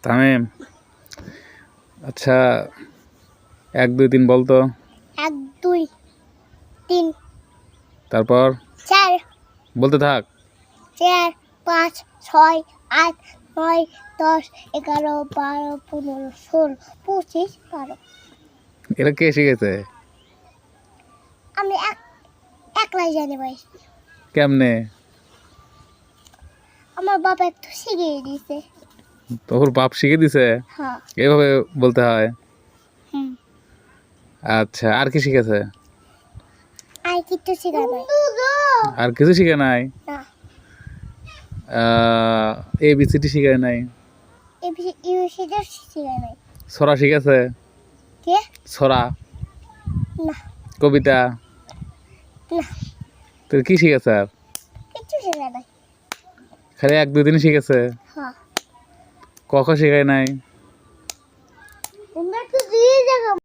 তামিম, আচ্ছা 1 2 3 বলতো। 1 2 3 তারপর 4 বলতে থাক। 4 5 6 8 9 10 11 12 15 16 25 12। এটা কে শিখেছে? আমি একলাই জানি ভাই। কেমনে? আমার বাবা একটু শিখিয়ে দিয়েছে। তোর বাপ শিখে দিছে? হ্যাঁ। এভাবে বলতে হয়? হুম। আচ্ছা, আর কি শিখেছে? আর কিছু শেখা নাই। আর কিছু শিখে নাই? না। ABCD শিখে নাই? ইউসিটা শেখা নাই। ছড়া শিখেছে? কে? ছড়া, না। কবিতা? না। তোর কি শিখেছে আর? কিছু শেখা নাই। খালি 1 2 3 শিখেছে? হ্যাঁ। ক খ শিখায় নাই? তোমরা তো দিয়ে জায়গা